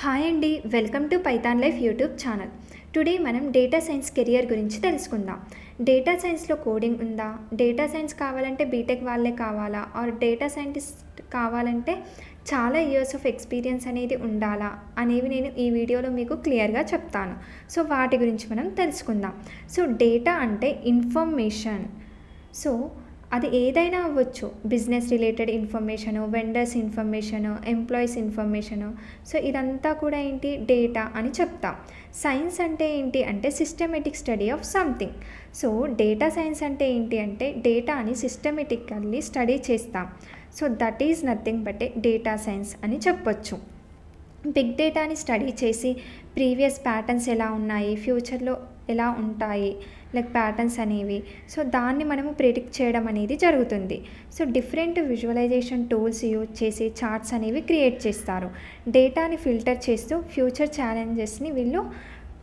Hi అండి, welcome to Python life YouTube channel. Today మనం data science career గురించి తెలుసుకుందాం. డేటా సైన్స్లో కోడింగ్ ఉందా, డేటా సైన్స్ కావాలంటే బీటెక్ వాళ్ళే కావాలా, ఆర్ డేటా సైంటిస్ట్ కావాలంటే చాలా ఇయర్స్ ఆఫ్ ఎక్స్పీరియన్స్ అనేది ఉండాలా అనేవి నేను ఈ వీడియోలో మీకు క్లియర్గా చెప్తాను. సో వాటి గురించి మనం తెలుసుకుందాం. సో డేటా అంటే ఇన్ఫర్మేషన్. సో అది ఏదైనా అవ్వచ్చు, business related information, vendors information, employees information. So ఇదంతా కూడా ఏంటి, డేటా అని చెప్తాం. సైన్స్ అంటే ఏంటి అంటే systematic study of something. So data science అంటే ఏంటి అంటే డేటాని సిస్టమేటికల్లీ స్టడీ చేస్తాం. So that is nothing but A data science అని చెప్పొచ్చు. బిగ్ డేటాని స్టడీ చేసి ప్రీవియస్ ప్యాటర్న్స్ ఎలా ఉన్నాయి, ఫ్యూచర్లో ఎలా ఉంటాయి, లైక్ ప్యాటర్న్స్ అనేవి, సో దాన్ని మనము ప్రిడిక్ట్ చేయడం అనేది జరుగుతుంది. So different visualisation tools use చేసి చార్ట్స్ అనేవి క్రియేట్ చేస్తారు. డేటాని ఫిల్టర్ చేస్తూ ఫ్యూచర్ ఛాలెంజెస్ని వీళ్ళు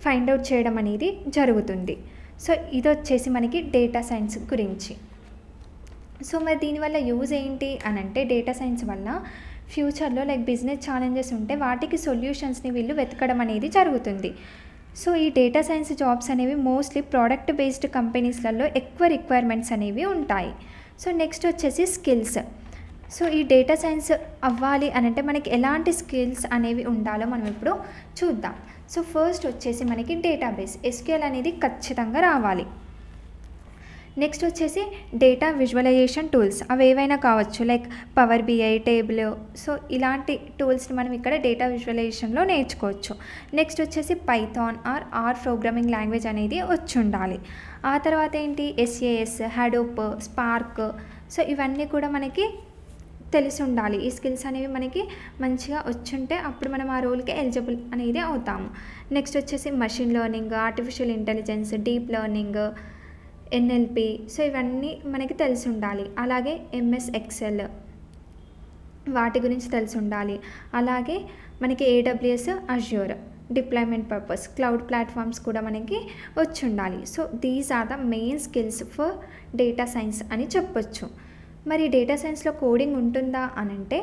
ఫైండ్ అవుట్ చేయడం అనేది జరుగుతుంది. సో ఇది వచ్చేసి మనకి డేటా సైన్స్ గురించి. సో మరి దీనివల్ల యూజ్ ఏంటి అని అంటే, డేటా సైన్స్ వల్ల ఫ్యూచర్లో లైక్ బిజినెస్ ఛాలెంజెస్ ఉంటే వాటికి సొల్యూషన్స్ని వీళ్ళు వెతకడం అనేది జరుగుతుంది. సో ఈ డేటా సైన్స్ జాబ్స్ అనేవి మోస్ట్లీ ప్రోడక్ట్ బేస్డ్ కంపెనీస్లలో ఎక్కువ రిక్వైర్మెంట్స్ అనేవి ఉంటాయి. సో నెక్స్ట్ వచ్చేసి స్కిల్స్. సో ఈ డేటా సైన్స్ అవ్వాలి అని అంటే మనకి ఎలాంటి స్కిల్స్ అనేవి ఉండాలో మనం ఇప్పుడు చూద్దాం. సో ఫస్ట్ వచ్చేసి మనకి డేటాబేస్ ఎస్క్యూఎల్ అనేది ఖచ్చితంగా రావాలి. నెక్స్ట్ వచ్చేసి డేటా విజువలైజేషన్ టూల్స్, అవి ఏవైనా కావచ్చు, like power BI, table. So ఇలాంటి టూల్స్ని మనం ఇక్కడ డేటా విజువలైజేషన్లో నేర్చుకోవచ్చు. నెక్స్ట్ వచ్చేసి పైథాన్ ఆర్ ప్రోగ్రామింగ్ లాంగ్వేజ్ అనేది వచ్చి ఉండాలి. ఆ తర్వాత ఏంటి, ఎస్ఏఎస్, హడూప్, స్పార్క్. సో ఇవన్నీ కూడా మనకి తెలిసి ఉండాలి. ఈ స్కిల్స్ అనేవి మనకి మంచిగా వచ్చుంటే అప్పుడు మనం ఆ రోల్కి ఎలిజిబుల్ అనేది అవుతాము. నెక్స్ట్ వచ్చేసి machine learning, artificial intelligence, deep learning, NLP. So ఇవన్నీ మనకి తెలిసి ఉండాలి. అలాగే ఎంఎస్ ఎక్సెల్, వాటి గురించి తెలిసి ఉండాలి. అలాగే మనకి AWS, Azure, deployment purpose, cloud platforms కూడా మనకి వచ్చి ఉండాలి. So these are the main skills for data science అని చెప్పొచ్చు. మరి డేటా సైన్స్లో కోడింగ్ ఉంటుందా అని అంటే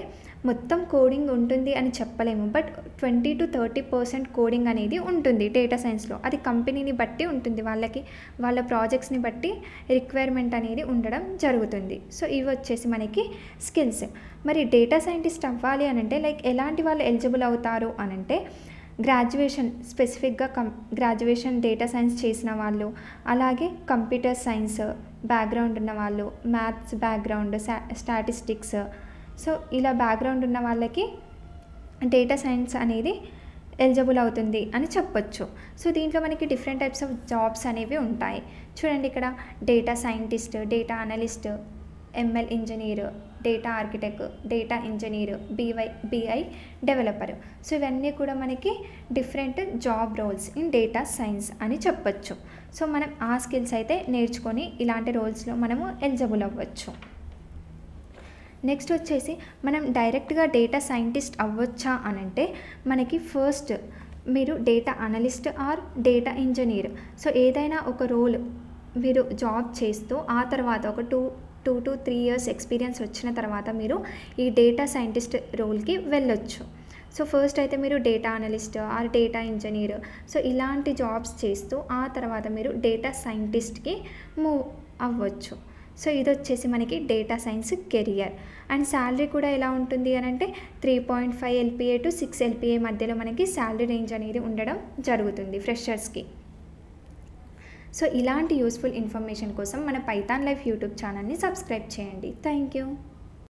మొత్తం కోడింగ్ ఉంటుంది అని చెప్పలేము, బట్ 20 to 30% కోడింగ్ అనేది ఉంటుంది డేటా సైన్స్లో. అది కంపెనీని బట్టి ఉంటుంది, వాళ్ళ ప్రాజెక్ట్స్ని బట్టి రిక్వైర్మెంట్ అనేది ఉండడం జరుగుతుంది. సో ఇవి వచ్చేసి మనకి స్కిల్స్. మరి డేటా సైంటిస్ట్ అవ్వాలి అని అంటే లైక్ ఎలాంటి వాళ్ళు ఎలిజిబుల్ అవుతారు అని అంటే, గ్రాడ్యుయేషన్, స్పెసిఫిక్గా గ్రాడ్యుయేషన్ డేటా సైన్స్ చేసిన వాళ్ళు, అలాగే కంప్యూటర్ సైన్స్ బ్యాక్గ్రౌండ్ ఉన్న వాళ్ళు, మ్యాథ్స్ బ్యాక్గ్రౌండ్, స్టాటిస్టిక్స్. సో ఇలా బ్యాక్గ్రౌండ్ ఉన్న వాళ్ళకి డేటా సైన్స్ అనేది ఎలిజిబుల్ అవుతుంది అని చెప్పొచ్చు. సో దీంట్లో మనకి డిఫరెంట్ టైప్స్ ఆఫ్ జాబ్స్ అనేవి ఉంటాయి. చూడండి ఇక్కడ data scientist, data analyst, ML engineer, data architect, data engineer, BI developer. So ఇవన్నీ కూడా మనకి different job roles in data science అని చెప్పొచ్చు. సో మనం ఆ స్కిల్స్ అయితే నేర్చుకొని ఇలాంటి రోల్స్లో మనము ఎలిజిబుల్ అవ్వచ్చు. నెక్స్ట్ వచ్చేసి మనం డైరెక్ట్గా డేటా సైంటిస్ట్ అవ్వచ్చా అని అంటే మనకి ఫస్ట్ మీరు data analyst or data engineer. So ఏదైనా ఒక రోల్ మీరు జాబ్ చేస్తూ ఆ తర్వాత ఒక 2 to 3 years ఎక్స్పీరియన్స్ వచ్చిన తర్వాత మీరు ఈ డేటా సైంటిస్ట్ రోల్కి వెళ్ళొచ్చు. సో ఫస్ట్ అయితే మీరు data analyst or data engineer, so ఇలాంటి జాబ్స్ చేస్తూ ఆ తర్వాత మీరు డేటా సైంటిస్ట్కి మూవ్ అవ్వచ్చు. సో ఇది వచ్చేసి మనకి data science career. And salary కూడా ఎలా ఉంటుంది అని అంటే 3.5 LPA to 6 LPA మధ్యలో మనకి శాలరీ రేంజ్ అనేది ఉండడం జరుగుతుంది ఫ్రెషర్స్కి. సో ఇలాంటి యూస్ఫుల్ ఇన్ఫర్మేషన్ కోసం మన పైథాన్ లైఫ్ యూట్యూబ్ ఛానల్ని సబ్స్క్రైబ్ చేయండి. Thank you.